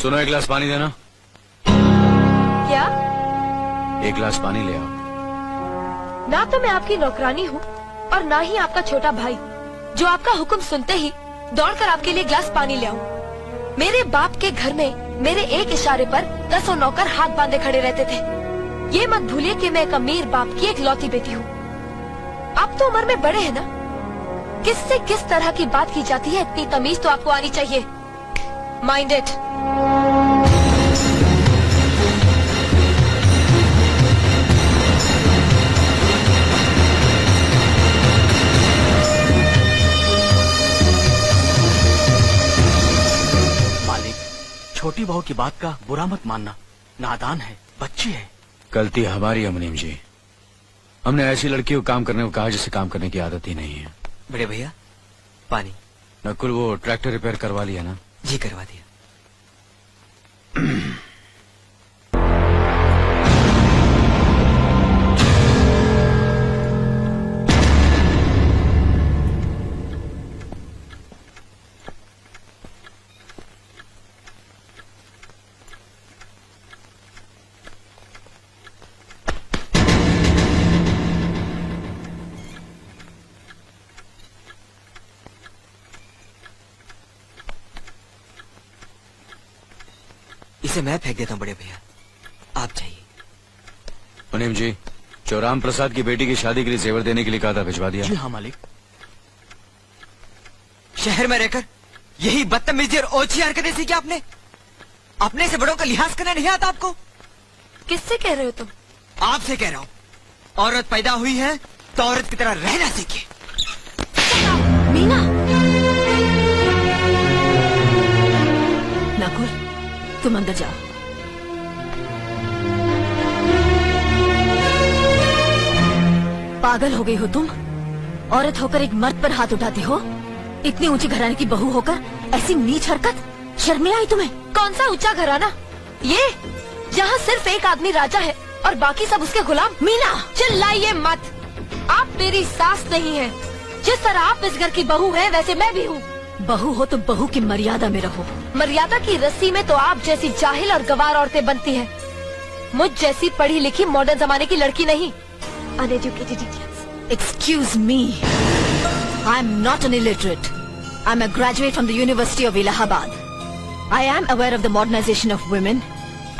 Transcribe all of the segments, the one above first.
सुनो, एक गिलास पानी देना। क्या? एक गिलास पानी ले आओ। ना तो मैं आपकी नौकरानी हूँ और ना ही आपका छोटा भाई जो आपका हुक्म सुनते ही दौड़कर आपके लिए गिलास पानी ले आऊं। मेरे बाप के घर में मेरे एक इशारे पर 10 नौकर हाथ बांधे खड़े रहते थे। ये मत भूलिए कि मैं एक अमीर बाप की एक लौती बेटी हूँ। आप तो उम्र में बड़े हैं ना, किससे किस तरह की बात की जाती है इतनी तमीज तो आपको आनी चाहिए। Mind it. छोटी बहू की बात का बुरा मत मानना, नादान है, बच्ची है। गलती हमारी है मुनीम जी। हमने ऐसी लड़की को काम करने को कहा जिसे काम करने की आदत ही नहीं है। बड़े भैया पानी। नकुल, वो ट्रैक्टर रिपेयर करवा लिया ना? जी करवा दिया। इसे मैं फेंक देता हूँ बड़े भैया, आप जाइए। मुनीम जी, जो राम प्रसाद की बेटी की शादी के लिए जेवर देने के लिए कहा था, भिजवा दिया? जी हाँ मालिक। शहर में रहकर यही बदतमीजी और ओछी हरकतें सीखी आपने? अपने से बड़ों का लिहाज करना नहीं आता आपको? किससे कह रहे हो तुम? आपसे कह रहा हूँ। औरत पैदा हुई है तो औरत की तरह रहना सीखे। मीना, नकुल, तुम अंदर जाओ। पागल हो गई हो तुम? औरत होकर एक मर्द पर हाथ उठाती हो? इतनी ऊंची घराने की बहू होकर ऐसी नीच हरकत, शर्म नहीं आई तुम्हें? कौन सा ऊंचा घराना? ये जहाँ सिर्फ एक आदमी राजा है और बाकी सब उसके गुलाम। मीना, चिल्लाइए मत। आप मेरी सास नहीं है। जिस तरह आप इस घर की बहू है वैसे मैं भी हूँ। बहू हो तो बहू की मर्यादा में रहो। मर्यादा की रस्सी में तो आप जैसी जाहिल और गवार औरतें बनती हैं। मुझ जैसी पढ़ी लिखी मॉडर्न जमाने की लड़की नहीं। Uneducated idiots. Excuse me, I am not an illiterate. I am a graduate from the University of Allahabad. I am aware of the modernization of women,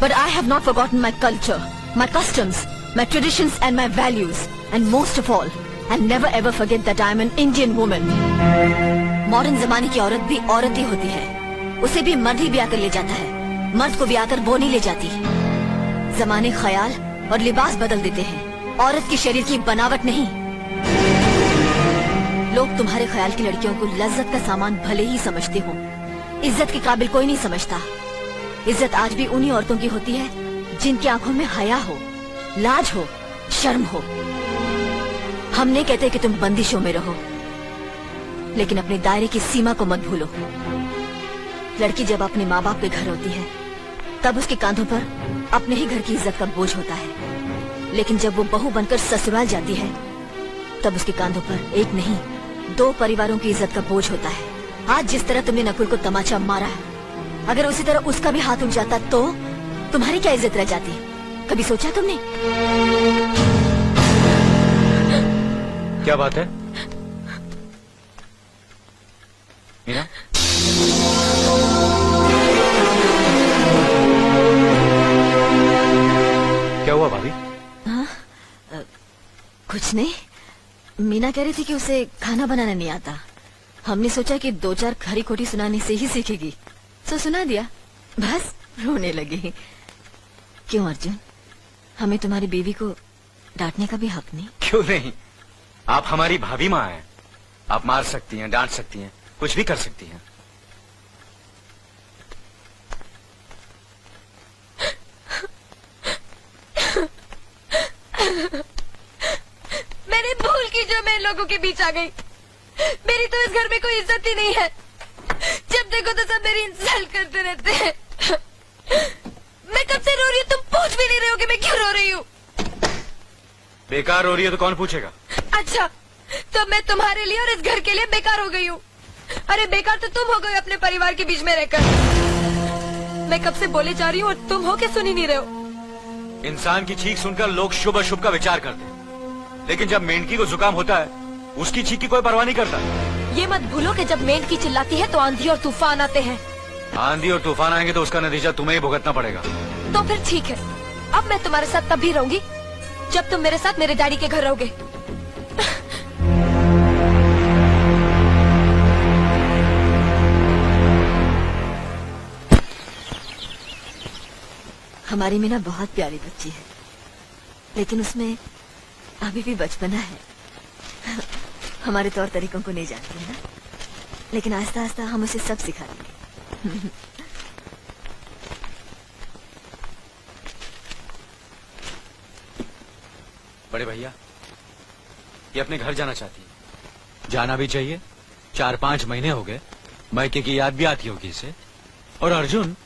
but I have not forgotten my culture, my customs, my traditions and my values. And most of all, I never ever forget that I am an Indian woman. Modern जमाने की औरत भी औरत ही होती है। उसे भी मर्द ही ब्याह कर ले जाता है, मर्द को ब्याह कर वो नहीं ले जाती। जमाने ख्याल और लिबास बदल देते हैं, औरत की शरीर की बनावट नहीं। लोग तुम्हारे ख्याल की लड़कियों को लज्जत का सामान भले ही समझते हो, इज्जत के काबिल कोई नहीं समझता। इज्जत आज भी उन्हीं औरतों की होती है जिनकी आंखों में हया हो, लाज हो, शर्म हो। हम नहीं कहते कि तुम बंदिशों में रहो, लेकिन अपने दायरे की सीमा को मत भूलो। लड़की जब अपने माँ बाप के घर होती है तब उसके कांधों पर अपने ही घर की इज्जत का बोझ होता है, लेकिन जब वो बहू बनकर ससुराल जाती है तब उसके कांधों पर एक नहीं 2 परिवारों की इज्जत का बोझ होता है। आज जिस तरह तुमने नकुल को तमाचा मारा, अगर उसी तरह उसका भी हाथ उठ जाता तो तुम्हारी क्या इज्जत रह जाती? कभी सोचा तुमने? क्या बात है मीना? क्या हुआ भाभी? कुछ नहीं। मीना कह रही थी कि उसे खाना बनाना नहीं आता। हमने सोचा कि 2-4 खरी खोटी सुनाने से ही सीखेगी, तो सुना दिया। बस रोने लगी। क्यों अर्जुन, हमें तुम्हारी बीवी को डांटने का भी हक नहीं? क्यों नहीं, आप हमारी भाभी माँ हैं। आप मार सकती हैं, डांट सकती हैं, कुछ भी कर सकती हैं। मैंने भूल की जो मैं लोगों के बीच आ गई। मेरी तो इस घर में कोई इज्जत ही नहीं है। जब देखो तो सब मेरी इंसल्ट करते रहते हैं। मैं कब से रो रही हूँ, तुम पूछ भी नहीं रहे हो कि मैं क्यों रो रही हूँ। बेकार रो रही है तो कौन पूछेगा? अच्छा, तो मैं तुम्हारे लिए और इस घर के लिए बेकार हो गई हूँ। अरे बेकार तो तुम हो गए अपने परिवार के बीच में रहकर। मैं कब से बोले जा रही हूँ और तुम हो के सुन ही नहीं रहे हो। इंसान की चीख सुनकर लोग शुभ अशुभ का विचार करते हैं, लेकिन जब मेंढकी को जुकाम होता है उसकी चीख की कोई परवाह नहीं करता। ये मत भूलो कि जब मेंढकी चिल्लाती है तो आंधी और तूफान आते हैं। आंधी और तूफान आएंगे तो उसका नतीजा तुम्हें ही भुगतना पड़ेगा। तो फिर ठीक है, अब मैं तुम्हारे साथ तब भी रहूंगी जब तुम मेरे साथ मेरे डैडी के घर रहोगे। हमारी मीना बहुत प्यारी बच्ची है, लेकिन उसमें अभी भी बचपना है। हमारे तौर तरीकों को नहीं जानती है ना, लेकिन आस्ता आस्ता हम उसे सब सिखा देंगे। बड़े भैया, ये अपने घर जाना चाहती है। जाना भी चाहिए, 4-5 महीने हो गए, मायके की याद भी आती होगी इसे। और अर्जुन,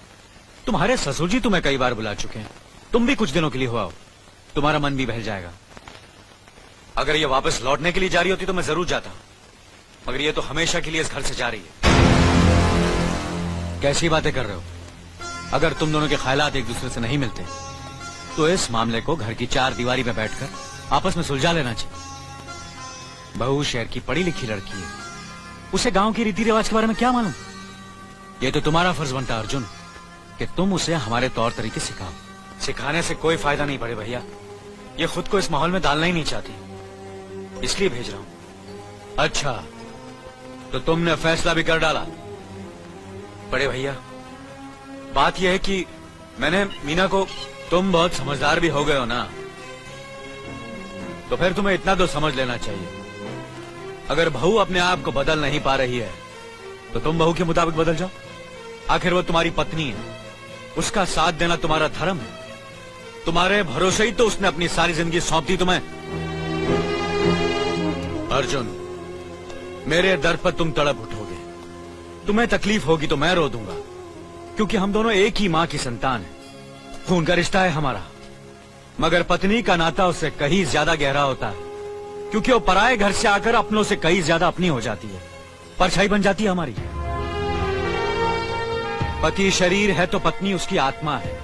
तुम्हारे ससुर जी तुम्हें कई बार बुला चुके हैं, तुम भी कुछ दिनों के लिए हो आओ, तुम्हारा मन भी बहल जाएगा। अगर ये वापस लौटने के लिए जा रही होती तो मैं जरूर जाता, मगर ये तो हमेशा के लिए इस घर से जा रही है। कैसी बातें कर रहे हो? अगर तुम दोनों के ख्यालात एक दूसरे से नहीं मिलते तो इस मामले को घर की 4 दीवारी में बैठकर आपस में सुलझा लेना चाहिए। बहू शहर की पढ़ी लिखी लड़की है, उसे गांव की रीति रिवाज के बारे में क्या मालूम? ये तो तुम्हारा फर्ज बनता है अर्जुन कि तुम उसे हमारे तौर तरीके सिखाओ। सिखाने से कोई फायदा नहीं बड़े भैया, ये खुद को इस माहौल में डालना ही नहीं चाहती, इसलिए भेज रहा हूं। अच्छा, तो तुमने फैसला भी कर डाला? बड़े भैया, बात यह है कि मैंने मीना को, तुम बहुत समझदार भी हो गए हो ना, तो फिर तुम्हें इतना तो समझ लेना चाहिए, अगर बहू अपने आप को बदल नहीं पा रही है तो तुम बहू के मुताबिक बदल जाओ। आखिर वो तुम्हारी पत्नी है, उसका साथ देना तुम्हारा धर्म है। तुम्हारे भरोसे ही तो उसने अपनी सारी जिंदगी सौंप दी तुम्हें। अर्जुन, मेरे दर पर तुम तड़प उठोगे, तुम्हें तकलीफ होगी तो मैं रो दूंगा, क्योंकि हम दोनों एक ही मां की संतान हैं, खून का रिश्ता है हमारा। मगर पत्नी का नाता उससे कहीं ज्यादा गहरा होता है, क्योंकि वो पराये घर से आकर अपनों से कहीं ज्यादा अपनी हो जाती है, परछाई बन जाती है हमारी। पति शरीर है तो पत्नी उसकी आत्मा है।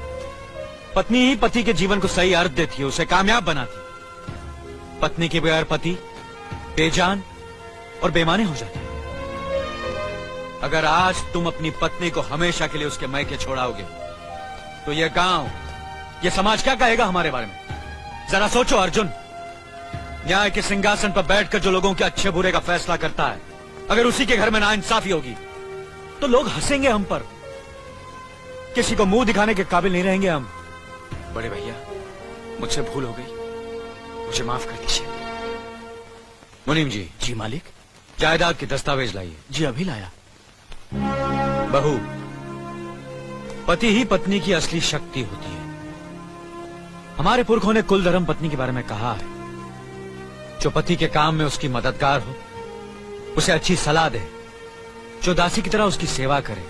पत्नी ही पति के जीवन को सही अर्थ देती है, उसे कामयाब बनाती। पत्नी के बगैर पति बेजान और बेमाने हो जाते हैं। अगर आज तुम अपनी पत्नी को हमेशा के लिए उसके मायके छोड़ाओगे तो यह गांव, यह समाज क्या कहेगा हमारे बारे में? जरा सोचो अर्जुन, न्याय के सिंहासन पर बैठकर जो लोगों के अच्छे बुरे का फैसला करता है, अगर उसी के घर में नाइंसाफी होगी तो लोग हंसेंगे हम पर, किसी को मुंह दिखाने के काबिल नहीं रहेंगे हम। बड़े भैया, मुझसे भूल हो गई, मुझे माफ कर दीजिए। मुनीम जी। जी मालिक। जायदाद के दस्तावेज लाइए। जी अभी लाया। बहू, पति ही पत्नी की असली शक्ति होती है। हमारे पुरखों ने कुल धर्म पत्नी के बारे में कहा है, जो पति के काम में उसकी मददगार हो, उसे अच्छी सलाह दे, जो दासी की तरह उसकी सेवा करे,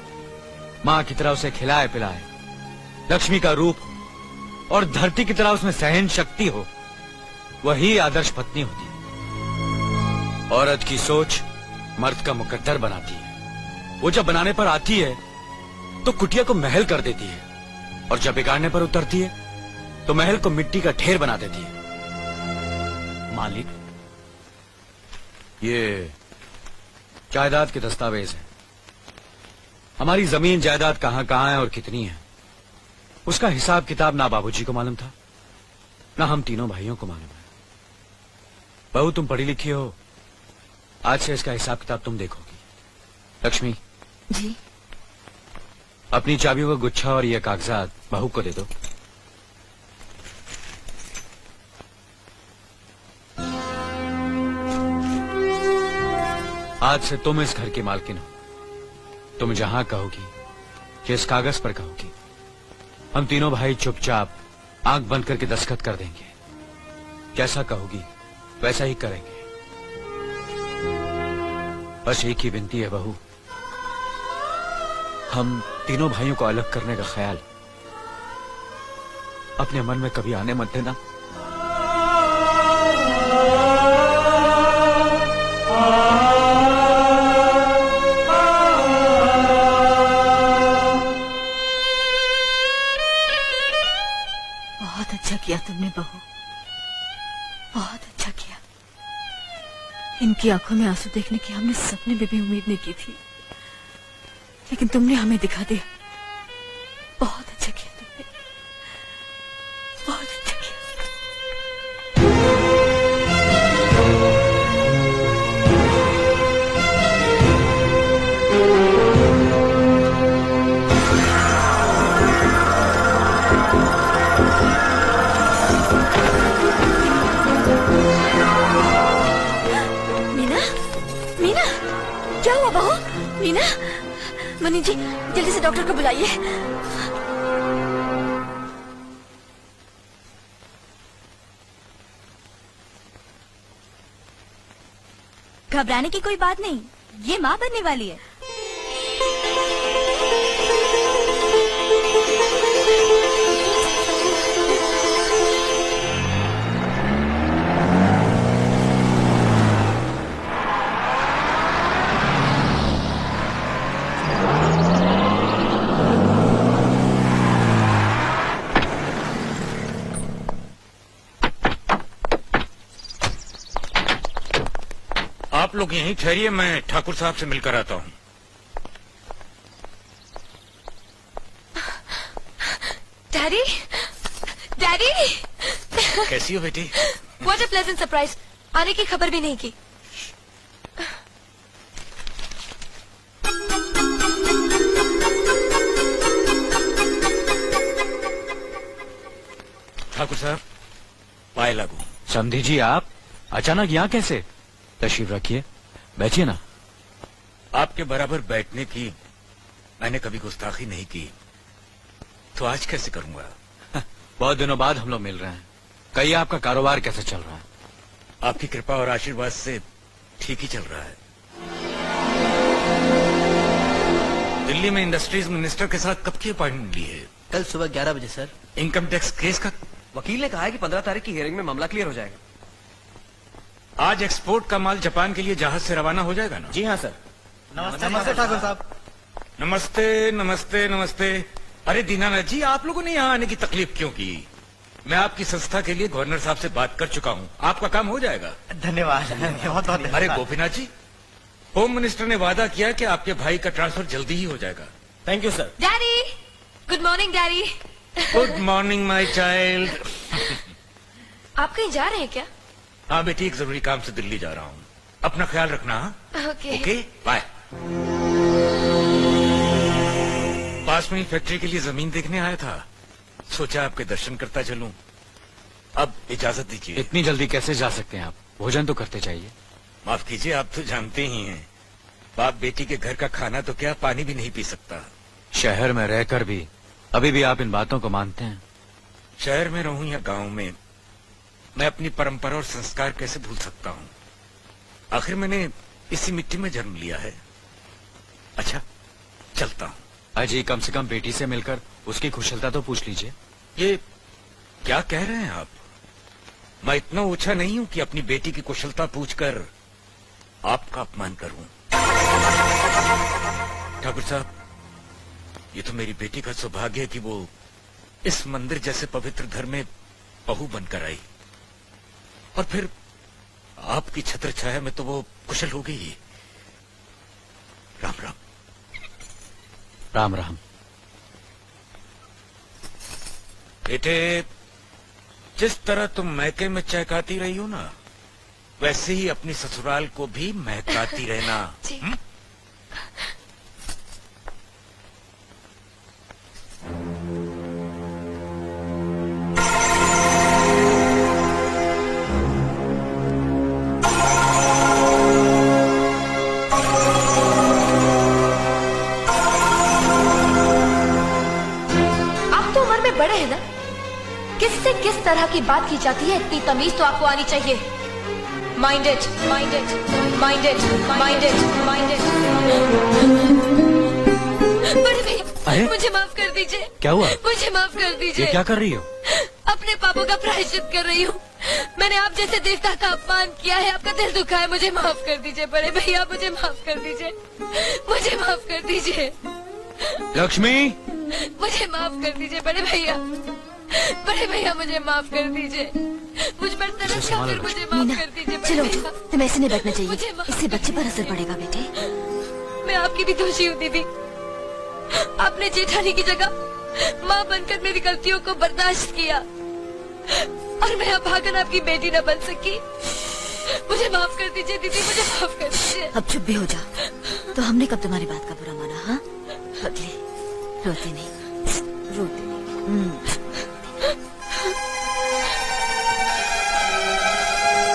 मां की तरह उसे खिलाए पिलाए, लक्ष्मी का रूप हो और धरती की तरह उसमें सहन शक्ति हो, वही आदर्श पत्नी होती है। औरत की सोच मर्द का मुकद्दर बनाती है। वो जब बनाने पर आती है तो कुटिया को महल कर देती है, और जब बिगाड़ने पर उतरती है तो महल को मिट्टी का ढेर बना देती है। मालिक, ये जायदाद के दस्तावेज हैं। हमारी जमीन जायदाद कहां कहां है और कितनी है, उसका हिसाब किताब ना बाबूजी को मालूम था, ना हम तीनों भाइयों को मालूम है। बहू, तुम पढ़ी लिखी हो, आज से इसका हिसाब किताब तुम देखोगी। लक्ष्मी जी। अपनी चाबियों का गुच्छा और ये कागजात बहू को दे दो। आज से तुम इस घर की मालकिन हो। तुम जहां कहोगी, जिस कागज पर कहोगी, हम तीनों भाई चुपचाप आंख बंद करके दस्तखत कर देंगे। जैसा कहोगी वैसा ही करेंगे। बस एक ही विनती है बहू, हम तीनों भाइयों को अलग करने का ख्याल अपने मन में कभी आने मत देना। किया तुमने बहू, बहुत अच्छा किया। इनकी आंखों में आंसू देखने की हमने सपने में भी उम्मीद नहीं की थी, लेकिन तुमने हमें दिखा दिया। बहुत अच्छा किया तुमने, बहुत अच्छा किया। मीना, मीना, क्या हुआ बहू? मीना, मनी जी जल्दी से डॉक्टर को बुलाइए। घबराने की कोई बात नहीं, ये माँ बनने वाली है। आप लोग यहीं ठहरिए, मैं ठाकुर साहब से मिलकर आता हूँ। डैडी, डैडी, कैसी हो बेटी? What a pleasant surprise. आने की खबर भी नहीं की। ठाकुर साहब, पाए लागू। समधी जी आप अचानक यहाँ कैसे? तशरीफ रखिए, बैठिए ना। आपके बराबर बैठने की मैंने कभी गुस्ताखी नहीं की, तो आज कैसे करूंगा? बहुत दिनों बाद हम लोग मिल रहे हैं। कहिए आपका कारोबार कैसे चल रहा है? आपकी कृपा और आशीर्वाद से ठीक ही चल रहा है। दिल्ली में इंडस्ट्रीज मिनिस्टर के साथ कब की अपॉइंटमेंट ली है? कल सुबह 11 बजे सर। इनकम टैक्स केस का वकील ने कहा है कि 15 तारीख की हियरिंग में मामला क्लियर हो जाएगा। आज एक्सपोर्ट का माल जापान के लिए जहाज से रवाना हो जाएगा ना? जी हाँ सर। नमस्ते ठाकुर साहब। नमस्ते नमस्ते नमस्ते। अरे दीनानाथ जी, आप लोगों ने यहाँ आने की तकलीफ क्यों की? मैं आपकी संस्था के लिए गवर्नर साहब से बात कर चुका हूँ, आपका काम हो जाएगा। धन्यवाद, बहुत बहुत। अरे गोपीनाथ जी, होम मिनिस्टर ने वादा किया कि आपके भाई का ट्रांसफर जल्दी ही हो जाएगा। Thank you sir. Daddy, good morning daddy. Good morning my child. आप कहीं जा रहे हैं क्या? हाँ बेटी, एक जरूरी काम से दिल्ली जा रहा हूँ, अपना ख्याल रखना। हाँ? ओके। Okay, bye. पास में ही फैक्ट्री के लिए जमीन देखने आया था, सोचा आपके दर्शन करता चलूं। अब इजाजत दीजिए। इतनी जल्दी कैसे जा सकते हैं आप? भोजन तो करते चाहिए। माफ कीजिए, आप तो जानते ही हैं, बाप बेटी के घर का खाना तो क्या, पानी भी नहीं पी सकता। शहर में रहकर भी अभी भी आप इन बातों को मानते हैं? शहर में रहूं या गांव में, मैं अपनी परंपरा और संस्कार कैसे भूल सकता हूँ? आखिर मैंने इसी मिट्टी में जन्म लिया है। अच्छा, चलता हूँ। अजी, कम से कम बेटी से मिलकर उसकी कुशलता तो पूछ लीजिए। ये क्या कह रहे हैं आप? मैं इतना ऊंचा नहीं हूं कि अपनी बेटी की कुशलता पूछकर आपका अपमान करूं। ठाकुर साहब, ये तो मेरी बेटी का सौभाग्य है कि वो इस मंदिर जैसे पवित्र घर में बहू बनकर आई, और फिर आपकी छत्र छाया में तो वो कुशल हो गई। राम राम। राम राम। बेटे, जिस तरह तुम मैके में चहकाती रही हो ना, वैसे ही अपनी ससुराल को भी महकाती रहना। जी। आप तो उम्र में बड़े हैं ना, किससे किस तरह की बात की जाती है इतनी तमीज तो आपको आनी चाहिए। Minded minded minded minded minded. बड़े भैया, अरे? मुझे माफ कर दीजिए। क्या हुआ? मुझे माफ कर ये दीजिए। क्या कर रही हो? अपने पापों का प्रायश्चित कर रही हूँ। मैंने आप जैसे देवता का अपमान किया है, आपका दिल दुखा है, मुझे माफ कर दीजिए बड़े भैया, मुझे माफ कर दीजिए, मुझे माफ कर दीजिए, लक्ष्मी, मुझे माफ कर दीजिए बड़े भैया, बड़े भैया मुझे माफ कर दीजिए, मुझ पर तरस खा कर मुझे माफ मीना कर दीजिए बड़े चलो भैया। तुम्हें ऐसे नहीं बैठना मुझे चाहिए, माफ इससे बच्चे पर असर पड़ेगा बेटे। मैं आपकी भी दोषी हूँ दीदी। आपने जेठानी की जगह माँ बनकर मेरी गलतियों को बर्दाश्त किया और मैं अब भागन आपकी बेटी न बन सकी। मुझे माफ कर दीजिए दीदी, मुझे माफ कर दीजिए। अब चुप भी हो जा। तो हमने कब तुम्हारी बात का बुरा माना? हाँ रोती नहीं रोती